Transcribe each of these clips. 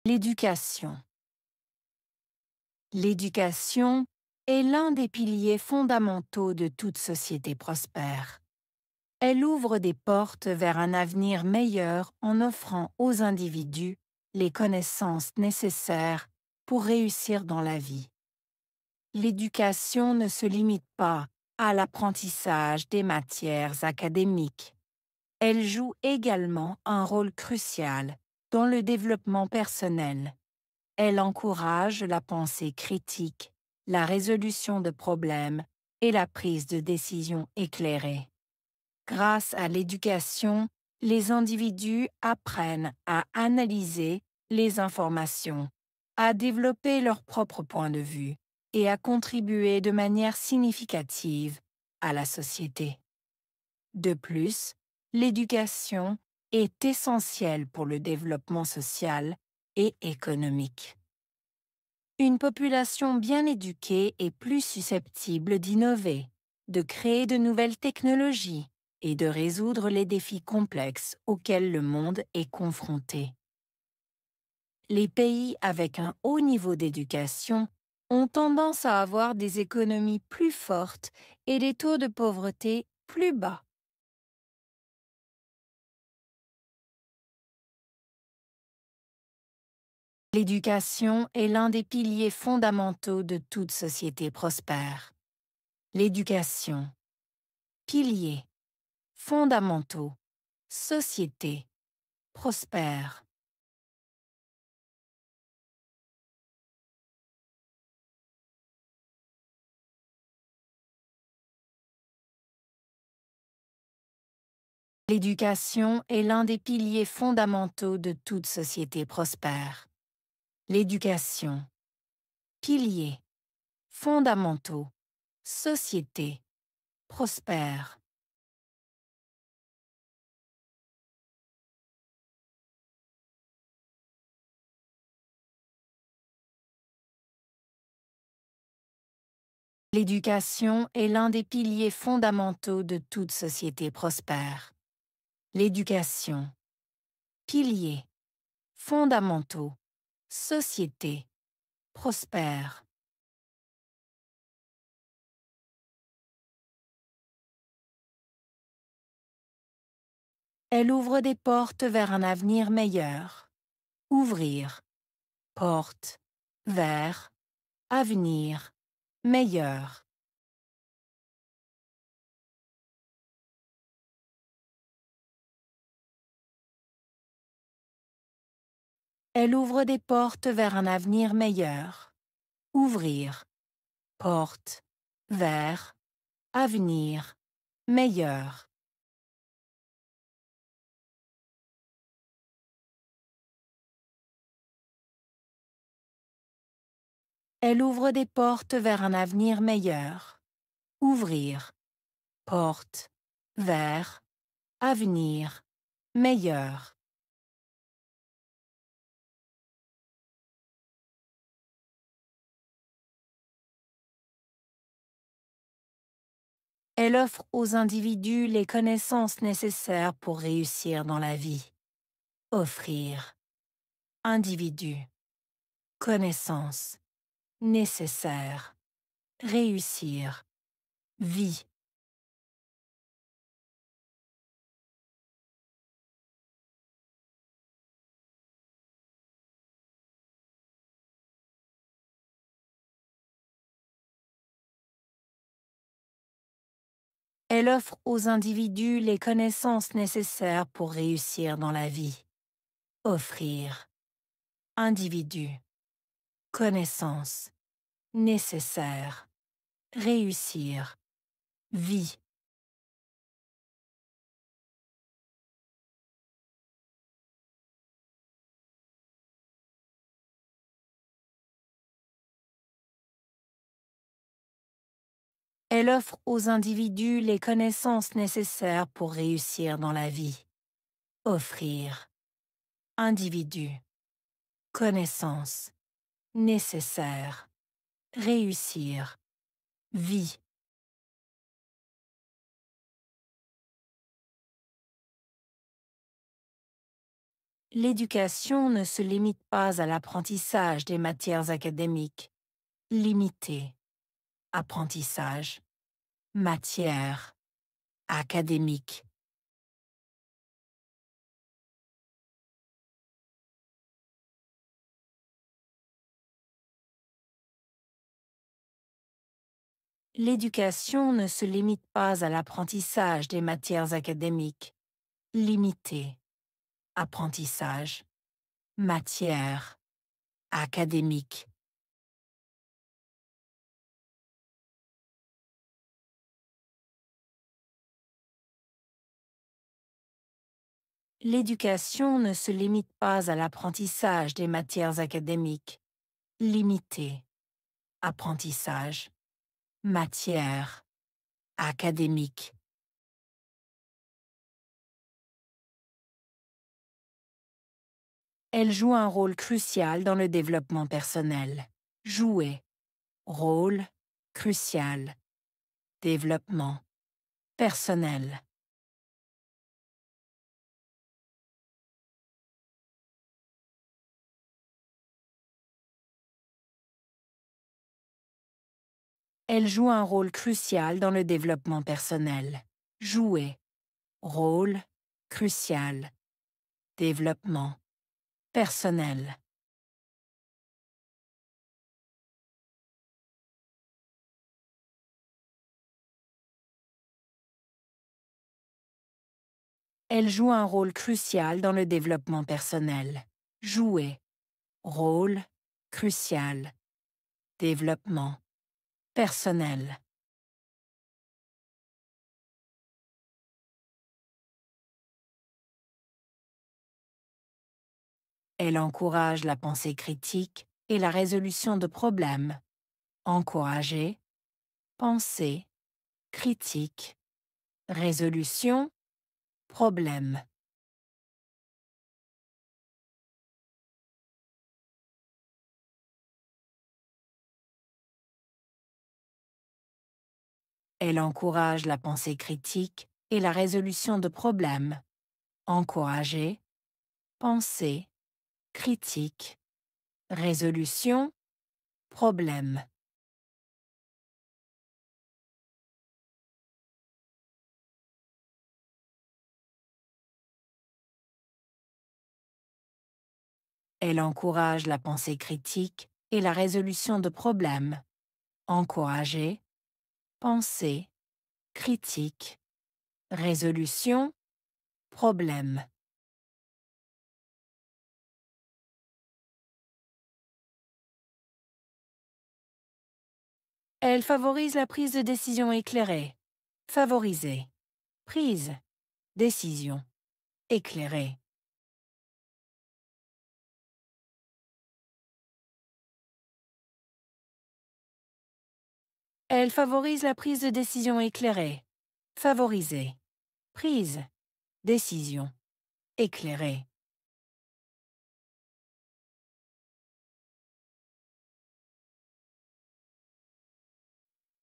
L'éducation. L'éducation est l'un des piliers fondamentaux de toute société prospère. Elle ouvre des portes vers un avenir meilleur en offrant aux individus les connaissances nécessaires pour réussir dans la vie. L'éducation ne se limite pas à l'apprentissage des matières académiques. Elle joue également un rôle crucial dans le développement personnel. Elle encourage la pensée critique, la résolution de problèmes et la prise de décisions éclairées. Grâce à l'éducation, les individus apprennent à analyser les informations, à développer leur propre point de vue et à contribuer de manière significative à la société. De plus, l'éducation est essentielle pour le développement social et économique. Une population bien éduquée est plus susceptible d'innover, de créer de nouvelles technologies et de résoudre les défis complexes auxquels le monde est confronté. Les pays avec un haut niveau d'éducation ont tendance à avoir des économies plus fortes et des taux de pauvreté plus bas. L'éducation est l'un des piliers fondamentaux de toute société prospère. L'éducation. Piliers. Fondamentaux. Société. Prospère. L'éducation est l'un des piliers fondamentaux de toute société prospère. L'éducation. Piliers. Fondamentaux. Société. Prospère. L'éducation est l'un des piliers fondamentaux de toute société prospère. L'éducation. Piliers. Fondamentaux. Société. Prospère. Elle ouvre des portes vers un avenir meilleur. Ouvrir. Porte. Vers. Avenir. Meilleur. Elle ouvre des portes vers un avenir meilleur. Ouvrir. Porte. Vers. Avenir. Meilleur. Elle ouvre des portes vers un avenir meilleur. Ouvrir. Porte. Vers. Avenir. Meilleur. Elle offre aux individus les connaissances nécessaires pour réussir dans la vie. Offrir. Individu. Connaissances. Nécessaire. Réussir. Vie. Elle offre aux individus les connaissances nécessaires pour réussir dans la vie. Offrir. Individu. Connaissances. Nécessaire. Réussir. Vie. Elle offre aux individus les connaissances nécessaires pour réussir dans la vie. Offrir. Individu. Connaissances. Nécessaire. Réussir. Vie. L'éducation ne se limite pas à l'apprentissage des matières académiques. Limité. Apprentissage. Matière. Académique. L'éducation ne se limite pas à l'apprentissage des matières académiques. Limité. Apprentissage. Matière. Académique. L'éducation ne se limite pas à l'apprentissage des matières académiques. Limité. Apprentissage. Matière. Académique. Elle joue un rôle crucial dans le développement personnel. Jouer. Rôle. Crucial. Développement. Personnel. Elle joue un rôle crucial dans le développement personnel. Jouer. Rôle. Crucial. Développement. Personnel. Elle joue un rôle crucial dans le développement personnel. Jouer. Rôle. Crucial. Développement. Personnel. Elle encourage la pensée critique et la résolution de problèmes. Encourager. Pensée. Critique. Résolution. Problème. Elle encourage la pensée critique et la résolution de problèmes. Encourager. Pensée. Critique. Résolution. Problème. Elle encourage la pensée critique et la résolution de problèmes. Encourager. Pensée. Critique. Résolution. Problème. Elle favorise la prise de décision éclairée. Favoriser. Prise. Décision. Éclairée. Elle favorise la prise de décision éclairée. Favoriser. Prise. Décision. Éclairée.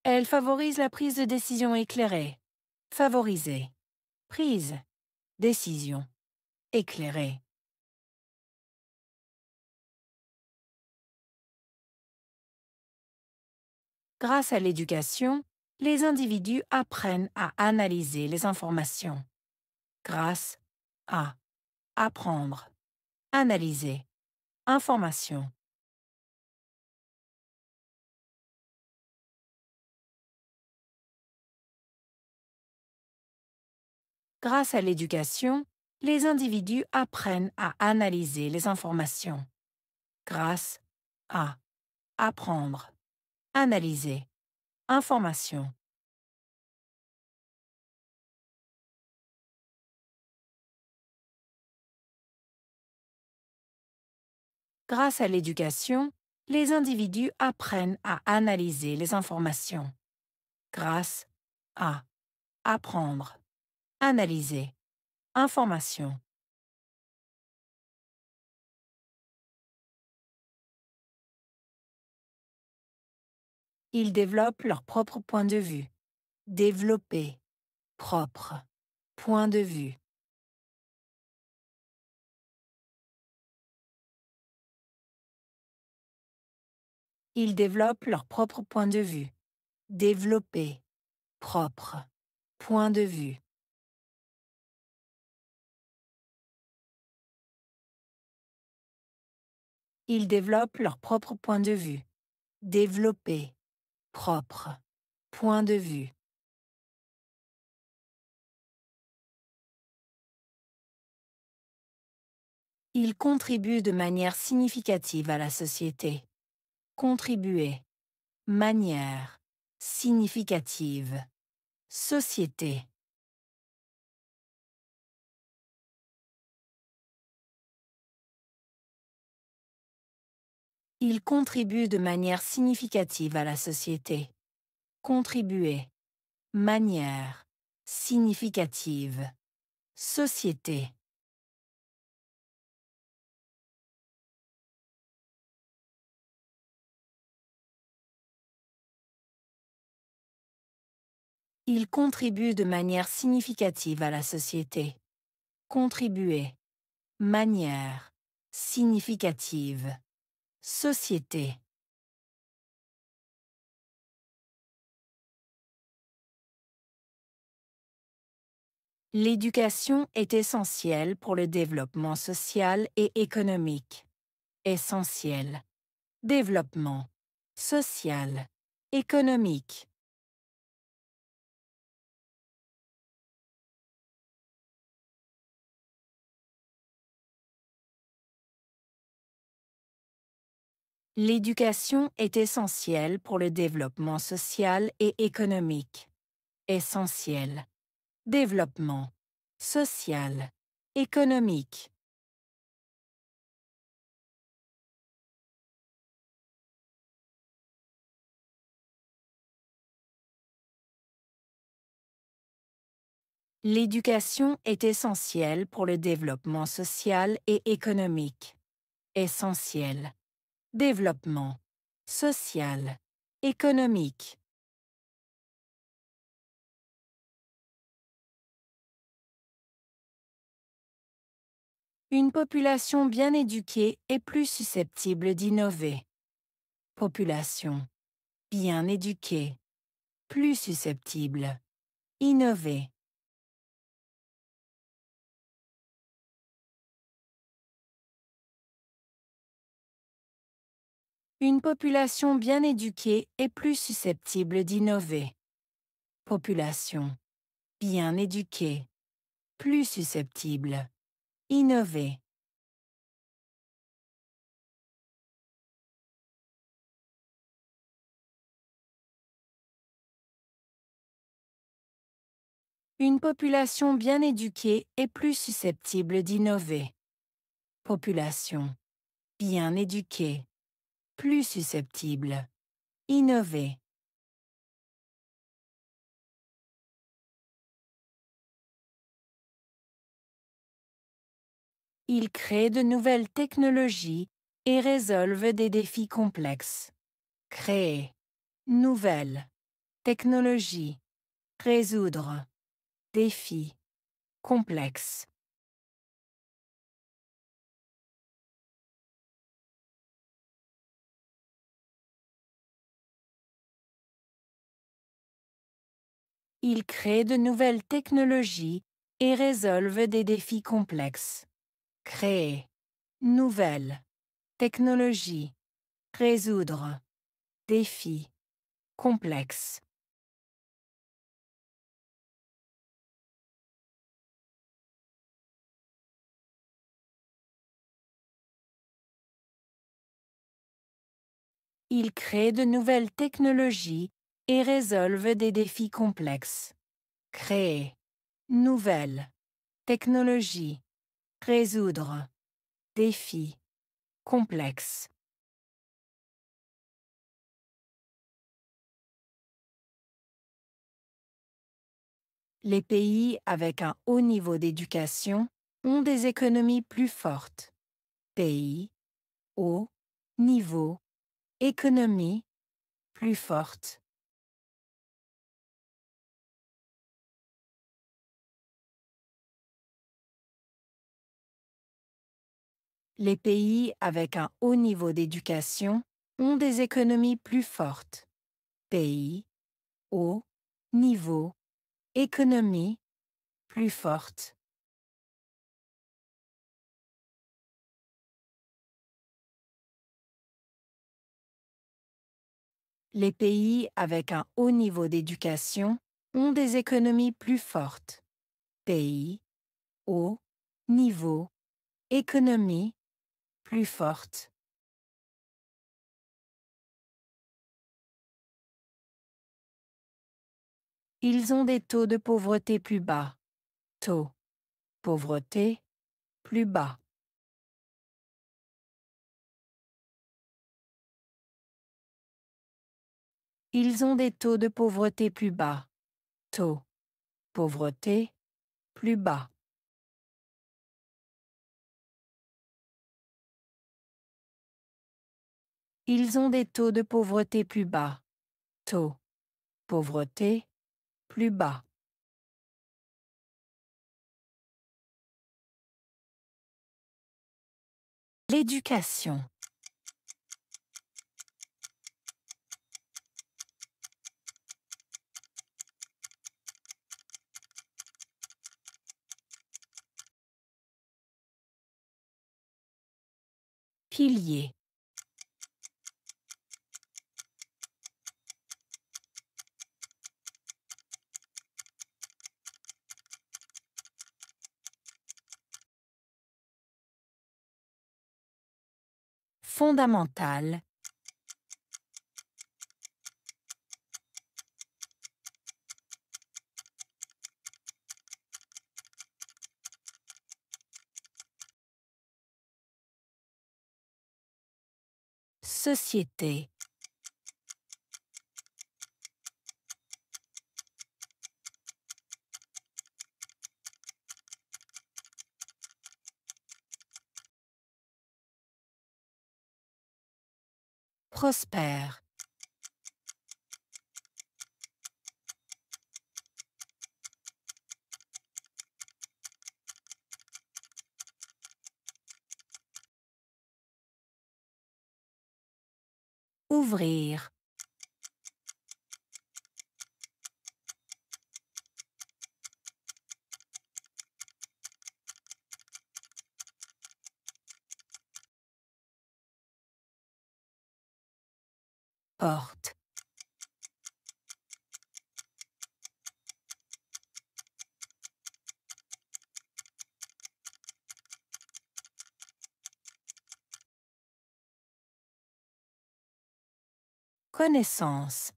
Elle favorise la prise de décision éclairée. Favoriser. Prise. Décision. Éclairée. Grâce à l'éducation, les individus apprennent à analyser les informations. Grâce à apprendre, analyser, information. Grâce à l'éducation, les individus apprennent à analyser les informations. Grâce à apprendre, analyser, information. Grâce à l'éducation, les individus apprennent à analyser les informations. Grâce à apprendre, analyser, information. Ils développent leur propre point de vue. Développer, propre, point de vue. Ils développent leur propre point de vue. Développer. Propre. Point de vue. Ils développent leur propre point de vue. Développer. Propre. Point de vue. Ils contribuent de manière significative à la société. Contribuer. Manière. Significative. Société. Ils contribuent de manière significative à la société. Contribuer. Manière. Significative. Société. Ils contribuent de manière significative à la société. Contribuer. Manière. Significative. Société. L'éducation est essentielle pour le développement social et économique. Essentiel. Développement. Social. Économique. L'éducation est essentielle pour le développement social et économique. Essentiel. Développement. Social. Économique. L'éducation est essentielle pour le développement social et économique. Essentiel. Développement. Social. Économique. Une population bien éduquée est plus susceptible d'innover. Population. Bien éduquée. Plus susceptible. Innover. Une population bien éduquée est plus susceptible d'innover. Population. Bien éduquée. Plus susceptible. Innover. Une population bien éduquée est plus susceptible d'innover. Population. Bien éduquée. Plus susceptible. Innover. Ils créent de nouvelles technologies et résolvent des défis complexes. Créer. Nouvelle. Technologie. Résoudre. Défi. Complexe. Ils créent de nouvelles technologies et résolvent des défis complexes. Créer. Nouvelle. Technologie. Résoudre. Défi. Complexe. Ils créent de nouvelles technologies et résolvent des défis complexes. Créer. Nouvelle. Technologie. Résoudre. Défi. Complexe. Les pays avec un haut niveau d'éducation ont des économies plus fortes. Pays. Haut. Niveau. Économie. Plus forte. Les pays avec un haut niveau d'éducation ont des économies plus fortes. Pays, haut, niveau, économie, plus forte. Les pays avec un haut niveau d'éducation ont des économies plus fortes. Pays, haut, niveau, économie, plus forte. Ils ont des taux de pauvreté plus bas. Taux, pauvreté, plus bas. Ils ont des taux de pauvreté plus bas. Taux, pauvreté, plus bas. Ils ont des taux de pauvreté plus bas. Taux, pauvreté, plus bas. L'éducation. Pilier. Fondamental. Société. Prospère. Ouvrir. Porte. Connaissance.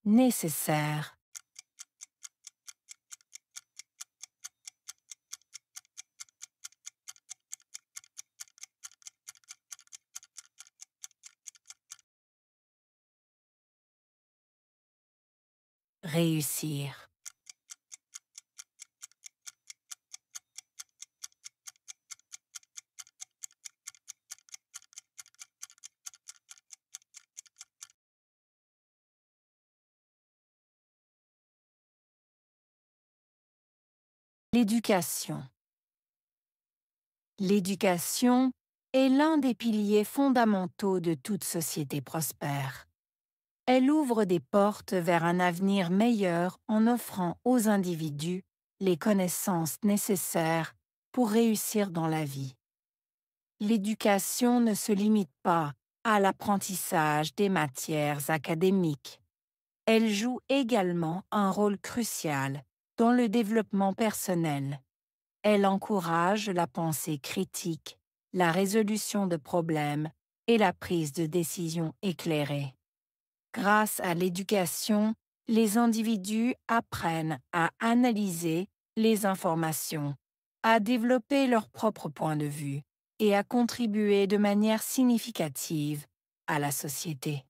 Nécessaire. Réussir. L'éducation. L'éducation est l'un des piliers fondamentaux de toute société prospère. Elle ouvre des portes vers un avenir meilleur en offrant aux individus les connaissances nécessaires pour réussir dans la vie. L'éducation ne se limite pas à l'apprentissage des matières académiques. Elle joue également un rôle crucial dans le développement personnel. Elle encourage la pensée critique, la résolution de problèmes et la prise de décisions éclairées. Grâce à l'éducation, les individus apprennent à analyser les informations, à développer leur propre point de vue et à contribuer de manière significative à la société.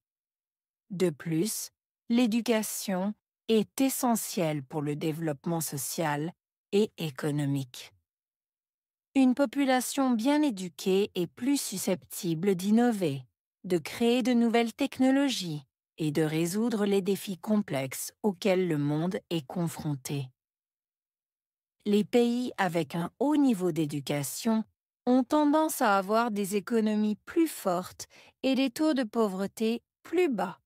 De plus, l'éducation est essentielle pour le développement social et économique. Une population bien éduquée est plus susceptible d'innover, de créer de nouvelles technologies et de résoudre les défis complexes auxquels le monde est confronté. Les pays avec un haut niveau d'éducation ont tendance à avoir des économies plus fortes et des taux de pauvreté plus bas.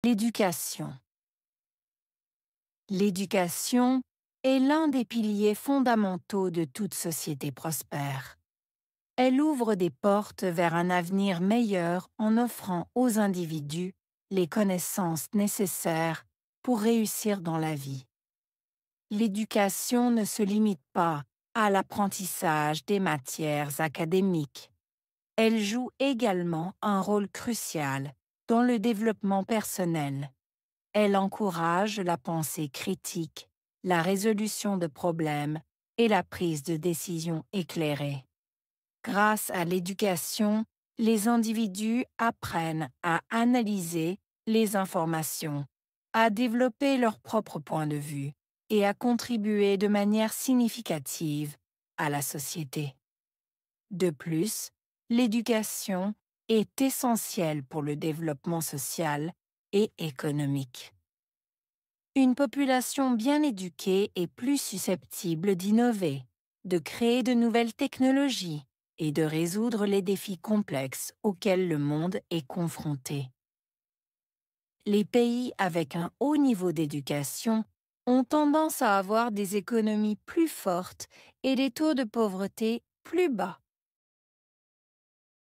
L'éducation. L'éducation est l'un des piliers fondamentaux de toute société prospère. Elle ouvre des portes vers un avenir meilleur en offrant aux individus les connaissances nécessaires pour réussir dans la vie. L'éducation ne se limite pas à l'apprentissage des matières académiques. Elle joue également un rôle crucial dans le développement personnel. Elle encourage la pensée critique, la résolution de problèmes et la prise de décisions éclairées. Grâce à l'éducation, les individus apprennent à analyser les informations, à développer leur propre point de vue et à contribuer de manière significative à la société. De plus, l'éducation est essentielle pour le développement social et économique. Une population bien éduquée est plus susceptible d'innover, de créer de nouvelles technologies et de résoudre les défis complexes auxquels le monde est confronté. Les pays avec un haut niveau d'éducation ont tendance à avoir des économies plus fortes et des taux de pauvreté plus bas.